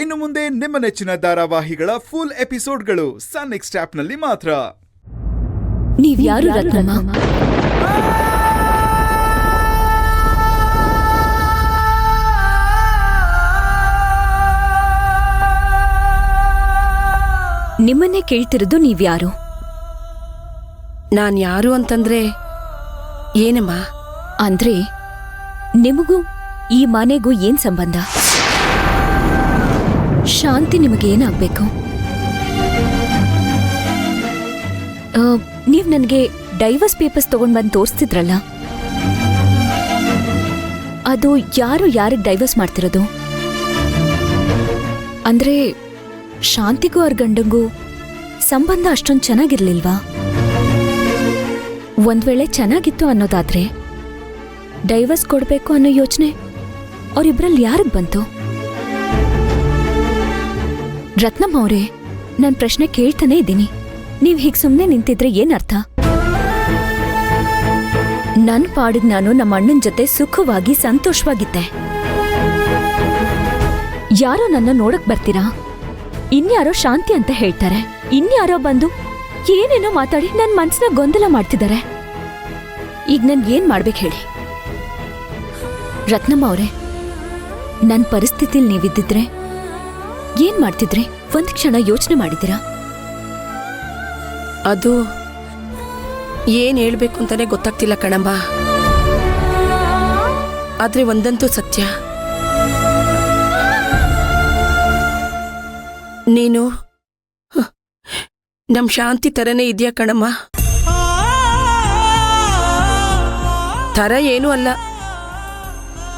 ಇನ್ನು ಮುಂದೆ ನಿಮ್ಮ ನೆಚ್ಚಿನ ಧಾರಾವಾಹಿಗಳ ಫುಲ್ ಎಪಿಸೋಡ್ಗಳು ಸನ್ ನೆಕ್ಸ್ಟ್ ಆಪ್ನಲ್ಲಿ ಮಾತ್ರ. ನೀವ್ಯಾರು ರತ್ನಮ್ಮ? ನಿಮ್ಮನ್ನೇ ಕೇಳ್ತಿರೋದು ನೀವ್ಯಾರು? ನಾನ್ ಯಾರು ಅಂತಂದ್ರೆ ಏನಮ್ಮ? ಅಂದ್ರೆ ನಿಮಗೂ ಈ ಮನೆಗೂ ಏನ್ ಸಂಬಂಧ? ಶಾಂತಿ ನಿಮಗೇನಾಗ್ಬೇಕು? ನೀವ್ ನನಗೆ ಡೈವರ್ಸ್ ಪೇಪರ್ಸ್ ತಗೊಂಡ್ ಬಂದು ತೋರಿಸ್ತಿದ್ರಲ್ಲ, ಅದು ಯಾರು ಯಾರಿಗೆ ಡೈವರ್ಸ್ ಮಾಡ್ತಿರೋದು? ಅಂದ್ರೆ ಶಾಂತಿಗೂ ಅವ್ರ ಗಂಡಂಗೂ ಸಂಬಂಧ ಅಷ್ಟೊಂದು ಚೆನ್ನಾಗಿರ್ಲಿಲ್ವಾ? ಒಂದ್ ವೇಳೆ ಚೆನ್ನಾಗಿತ್ತು ಅನ್ನೋದಾದ್ರೆ ಡೈವರ್ಸ್ ಕೊಡ್ಬೇಕು ಅನ್ನೋ ಯೋಚನೆ ಅವರಿಬ್ರಲ್ಲಿ ಯಾರಿಗ್ ಬಂತು? ರತ್ನಮ್ಮ ಅವರೇ, ನಾನ್ ಪ್ರಶ್ನೆ ಕೇಳ್ತಾನೆ ಇದ್ದೀನಿ. ನೀವ್ ಹೀಗ್ ಸುಮ್ನೆ ನಿಂತಿದ್ರೆ ಏನರ್ಥ? ನನ್ ಪಾಡಿಗ್ ನಾನು ನಮ್ಮ ಅಣ್ಣನ ಜೊತೆ ಸುಖವಾಗಿ ಸಂತೋಷವಾಗಿದ್ದೆ. ಯಾರೋ ನನ್ನ ನೋಡಕ್ ಬರ್ತೀರಾ, ಇನ್ಯಾರೋ ಶಾಂತಿ ಅಂತ ಹೇಳ್ತಾರೆ, ಇನ್ಯಾರೋ ಬಂದು ಏನೇನೋ ಮಾತಾಡಿ ನನ್ ಮನ್ಸನ್ನ ಗೊಂದಲ ಮಾಡ್ತಿದ್ದಾರೆ. ಈಗ ನನ್ ಏನ್ ಮಾಡ್ಬೇಕು ಹೇಳಿ? ರತ್ನಮ್ಮ ಅವರೇ, ನನ್ ಪರಿಸ್ಥಿತಿಲ್ ನೀವಿದ್ದಿದ್ರೆ ಏನ್ ಮಾಡ್ತಿದ್ರಿ? ಒಂದ್ ಕ್ಷಣ ಯೋಚನೆ ಮಾಡಿದಿರಾ? ಅದು ಏನ್ ಹೇಳ್ಬೇಕು ಅಂತಾನೆ ಗೊತ್ತಾಗ್ತಿಲ್ಲ ಕಣಮ್ಮ. ಆದ್ರೆ ಒಂದಂತೂ ಸತ್ಯ, ನೀನು ನಮ್ ಶಾಂತಿ ತರನೇ ಇದೆಯಾ ಕಣಮ್ಮ. ತರ ಏನೂ ಅಲ್ಲ,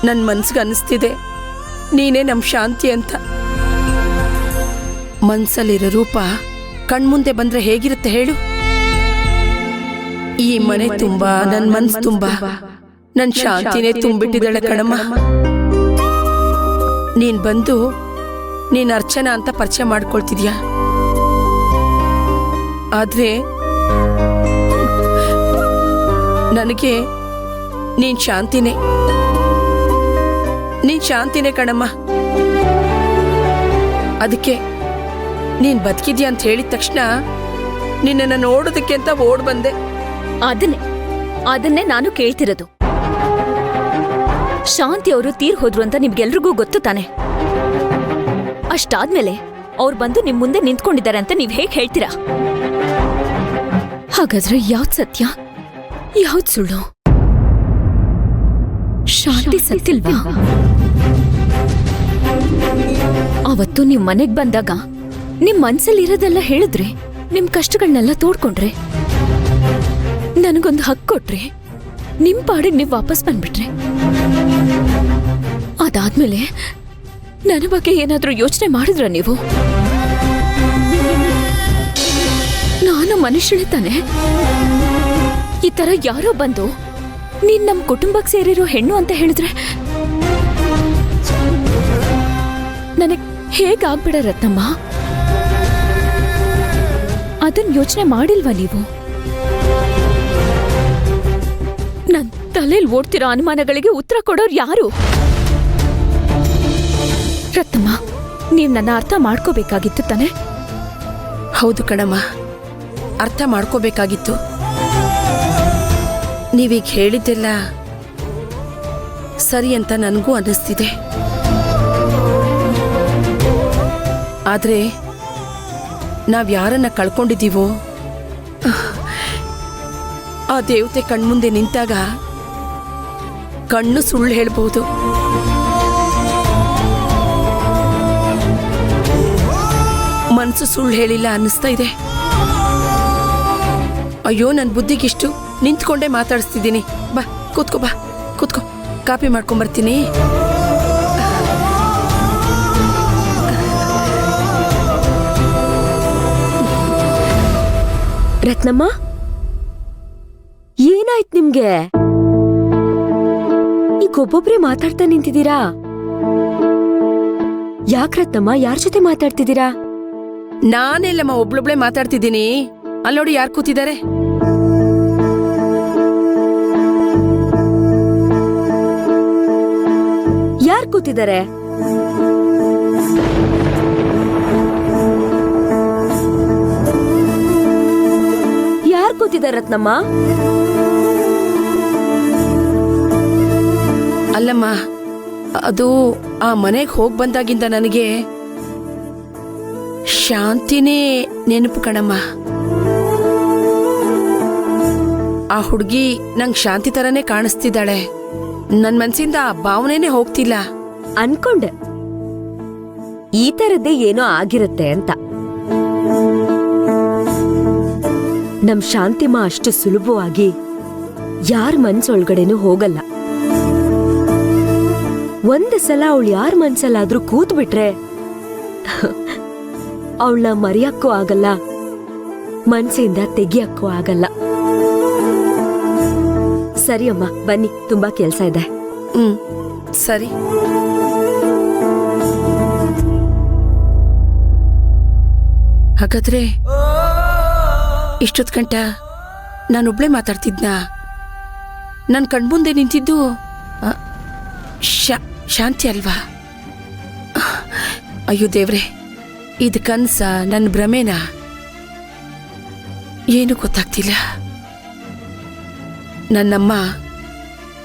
ನನ್ ಮನ್ಸಿಗೆ ಅನ್ನಿಸ್ತಿದೆ ನೀನೇ ನಮ್ ಶಾಂತಿ ಅಂತ. ಮನ್ಸಲ್ಲಿರೋ ರೂಪ ಕಣ್ಮುಂದೆ ಬಂದ್ರೆ ಹೇಗಿರುತ್ತೆ ಹೇಳು? ಈ ಮನೆ ತುಂಬಾ, ನನ್ ಮನ್ಸು ತುಂಬಾ ನನ್ ಶಾಂತಿನೇ ತುಂಬಿಟ್ಟಿದ್ದಾಳೆ ಕಣಮ್ಮ. ನೀನ್ ಬಂದು ನೀನ್ ಅರ್ಚನಾ ಅಂತ ಪರಿಚಯ ಮಾಡ್ಕೊಳ್ತಿದ್ಯಾ, ಆದ್ರೆ ನನಗೆ ನೀನ್ ಶಾಂತಿನೇ ಕಣಮ್ಮ. ಅದಕ್ಕೆ ನೀನ್ ಬದುಕಿದ್ಯಾ ಅಂತ ಹೇಳಿದ ತಕ್ಷಣ ನಿನ್ನನ್ನು ನೋಡೋದಕ್ಕೆ ಅಂತ ಓಡ್ ಬಂದೆ. ಅದನ್ನೇ ನಾನು ಕೇಳ್ತಿರೋದು. ಶಾಂತಿ ಅವರು ತೀರ್ ಹೋದ್ರು ಅಂತ ನಿಮ್ಗೆಲ್ರಿಗೂ ಗೊತ್ತು ತಾನೆ? ಅಷ್ಟಾದ್ಮೇಲೆ ಅವ್ರು ಬಂದು ನಿಮ್ ಮುಂದೆ ನಿಂತ್ಕೊಂಡಿದ್ದಾರೆ ಅಂತ ನೀವ್ ಹೇಗ್ ಹೇಳ್ತೀರಾ? ಹಾಗಾದ್ರೆ ಯಾವ್ದ್ ಸತ್ಯ, ಯಾವ್ದ್ ಸುಳ್ಳು? ಶಾಂತಿ ಸತ್ತಿಲ್ವಾ? ಅವತ್ತು ನಿಮ್ ಮನೆಗ್ ಬಂದಾಗ ನಿಮ್ ಮನ್ಸಲ್ಲಿರೋದೆಲ್ಲ ಹೇಳಿದ್ರಿ, ನಿಮ್ ಕಷ್ಟಗಳನ್ನೆಲ್ಲ ತೋಡ್ಕೊಂಡ್ರೆ, ನನಗೊಂದು ಹಕ್ಕು ಕೊಟ್ರಿ, ನಿಮ್ ಪಾಡಿಗೆ ನೀವ್ ವಾಪಸ್ ಬಂದ್ಬಿಟ್ರೆ. ಅದಾದ್ಮೇಲೆ ನನ್ನ ಬಗ್ಗೆ ಏನಾದ್ರೂ ಯೋಚನೆ ಮಾಡಿದ್ರ ನೀವು? ನಾನು ಮನುಷ್ಯಳೆ ತಾನೆ? ಈ ತರ ಯಾರೋ ಬಂದು ನೀನ್ ನಮ್ ಕುಟುಂಬಕ್ಕೆ ಸೇರಿರೋ ಹೆಣ್ಣು ಅಂತ ಹೇಳಿದ್ರೆ ನನಗ್ ಹೇಗಾಗ್ಬಿಡ ರತ್ನಮ್ಮ? ಅದನ್ ಯೋಚನೆ ಮಾಡಿಲ್ವಾ ನೀವು? ನನ್ ತಲೆಯಲ್ಲಿ ಓಡ್ತಿರೋ ಅನುಮಾನಗಳಿಗೆ ಉತ್ತರ ಕೊಡೋರು ಯಾರು? ರತ್ನಮ್ಮ, ನೀವ್ ನನ್ನ ಅರ್ಥ ಮಾಡ್ಕೋಬೇಕಾಗಿತ್ತು ತಾನೆ? ಹೌದು ಕಣಮ್ಮ, ಅರ್ಥ ಮಾಡ್ಕೋಬೇಕಾಗಿತ್ತು. ನೀವೀಗ ಹೇಳಿದ್ದೆಲ್ಲ ಸರಿ ಅಂತ ನನಗೂ ಅನ್ನಿಸ್ತಿದೆ. ಆದ್ರೆ ನಾವ್ ಯಾರನ್ನ ಕಳ್ಕೊಂಡಿದ್ದೀವೋ ಆ ದೇವತೆ ಕಣ್ಮುಂದೆ ನಿಂತಾಗ ಕಣ್ಣು ಸುಳ್ಳು ಹೇಳ್ಬಹುದು. ಮನ್ಸು ಸುಳ್ಳು ಹೇಳಿಲ್ಲ ಅನ್ನಿಸ್ತಾ ಇದೆ. ಅಯ್ಯೋ, ನನ್ ಬುದ್ಧಿಗಿಷ್ಟು ನಿಂತ್ಕೊಂಡೇ ಮಾತಾಡಿಸ್ತಿದ್ದೀನಿ. ಬಾ ಕೂತ್ಕೋ, ಕಾಪಿ ಮಾಡ್ಕೊಂಬರ್ತೀನಿ. ರತ್ನಮ್ಮ, ಏನಾಯ್ತು ನಿಮ್ಗೆ? ಈಗ ಒಬ್ಬೊಬ್ರೆ ಮಾತಾಡ್ತಾ ನಿಂತಿದ್ದೀರಾ? ಯಾಕ್ ರತ್ನಮ್ಮ, ಯಾರ್ ಜೊತೆ ಮಾತಾಡ್ತಿದ್ದೀರಾ? ನಾನೆಲ್ಲಮ್ಮ ಒಬ್ಳೊಬ್ಳೆ ಮಾತಾಡ್ತಿದ್ದೀನಿ. ಅಲ್ಲಿ ನೋಡಿ ಯಾರು ಕೂತಿದ್ದಾರೆ. ಯಾರು ಕೂತಿದ್ದಾರೆ? ರತ್ನಮ್ಮ? ಅಲ್ಲಮ್ಮ, ಅದು ಆ ಮನೆಗೆ ಹೋಗಿ ಬಂದಾಗಿಂದ ನನಗೆ ಶಾಂತಿನೇ ನೆನಪು ಕಣಮ್ಮ. ಆ ಹುಡುಗಿ ನಂಗೆ ಶಾಂತಿ ತರನೇ ಕಾಣಿಸ್ತಿದ್ದಾಳೆ. ನನ್ ಮನ್ಸಿಂದ ಆ ಭಾವನೆನೇ ಹೋಗ್ತಿಲ್ಲ. ಅನ್ಕೊಂಡೆ ಈ ತರದ್ದೇ ಏನೋ ಆಗಿರತ್ತೆ ಅಂತ. ನಮ್ ಶಾಂತಿಮ ಅಷ್ಟು ಸುಲಭವಾಗಿ ಯಾರ ಮನ್ಸೊಳಗಡೆನೂ ಹೋಗಲ್ಲ. ಒಂದ್ ಸಲ ಅವಳು ಯಾರ ಮನ್ಸಲ್ಲಾದ್ರೂ ಕೂತ್ ಬಿಟ್ರೆ ಅವಳನ್ನ ಮರೆಯಕ್ಕೂ ಆಗಲ್ಲ, ಮನ್ಸಿಂದ ತೆಗಿಯಕ್ಕೂ ಆಗಲ್ಲ. ಸರಿ ಅಮ್ಮ, ಬನ್ನಿ, ತುಂಬಾ ಕೆಲ್ಸ ಇದೆ. ಸರಿ. ಹಾಗಾದ್ರೆ ಇಷ್ಟೊತ್ ಗಂಟ ನಾನೊಬ್ಳೆ ಮಾತಾಡ್ತಿದ್ನಾ? ನನ್ ಕಣ್ಮುಂದೆ ನಿಂತಿದ್ದು ಶಾಂತಿ ಅಲ್ವಾ? ಅಯ್ಯೋ ದೇವ್ರೆ, ಇದು ಕನ್ಸ, ನನ್ನ ಭ್ರಮೆನಾ? ಏನು ಗೊತ್ತಾಗ್ತಿಲ್ಲ. ನನ್ನಮ್ಮ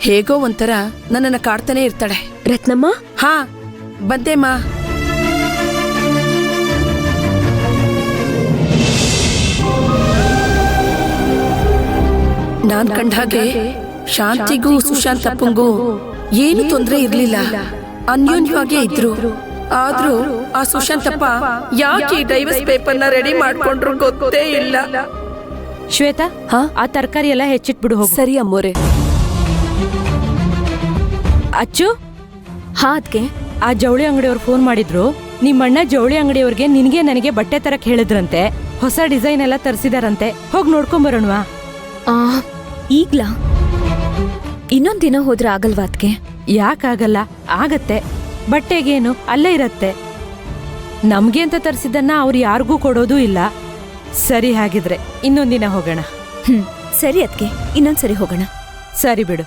ಹೇಗೋ ಒಂಥರ ನನ್ನನ್ನು ಕಾಡ್ತಾನೆ ಇರ್ತಾಳೆ. ರತ್ನಮ್ಮ? ಹಾ, ಬಂದೇಮ್ಮ. ನಾನ್ ಕಂಡ ಹಾಗೆ ಶಾಂತಿಗೂ ಸುಶಾಂತ್ ಅಪ್ಪಂಗೂ ಏನು ತೊಂದರೆ ಇರ್ಲಿಲ್ಲ, ಅನ್ಯೋನ್ಯವಾಗೇ ಇದ್ರು. ಆದ್ರೂ ಆ ಸುಶಾಂತಪ್ಪ ಯಾಕೆ ಡೈವರ್ಸ್ ಪೇಪರ್ನ ರೆಡಿ ಮಾಡ್ಕೊಂಡ್ರು ಗೊತ್ತೇ ಇಲ್ಲ. ಶ್ವೇತಾ, ಆ ತರಕಾರಿ ಎಲ್ಲ ಹೆಚ್ಚಿಟ್ಬಿಡು ಹೋಗು. ಸರಿ ಅಮ್ಮೋರೆ. ಅಚ್ಚು, ಹಾ ಅದ್ಕೆ. ಆ ಜವಳಿ ಅಂಗಡಿಯವ್ರು ಫೋನ್ ಮಾಡಿದ್ರು. ನಿಮ್ಮಣ್ಣ ಜವಳಿ ಅಂಗಡಿಯವ್ರಿಗೆ ನಿನಗೆ ನನಗೆ ಬಟ್ಟೆ ತರಕ್ ಹೇಳಿದ್ರಂತೆ. ಹೊಸ ಡಿಸೈನ್ ಎಲ್ಲ ತರಿಸಿದಾರಂತೆ. ಹೋಗಿ ನೋಡ್ಕೊಂಬರೋಣವಾ? ಈಗ್ಲಾ? ಇನ್ನೊಂದ್ ದಿನ ಹೋದ್ರೆ ಆಗಲ್ವಾ ಅದ್ಕೆ? ಯಾಕಾಗಲ್ಲ, ಆಗತ್ತೆ. ಬಟ್ಟೆಗೇನು ಅಲ್ಲೇ ಇರತ್ತೆ. ನಮ್ಗೆ ಅಂತ ತರಿಸಿದ್ದನ್ನ ಅವ್ರು ಯಾರಿಗೂ ಕೊಡೋದೂ ಇಲ್ಲ. ಸರಿ, ಹಾಗಿದ್ರೆ ಇನ್ನೊಂದಿನ ಹೋಗೋಣ. ಸರಿ ಅದ್ಕೆ, ಇನ್ನೊಂದ್ಸರಿ ಹೋಗೋಣ. ಸರಿ ಬಿಡು.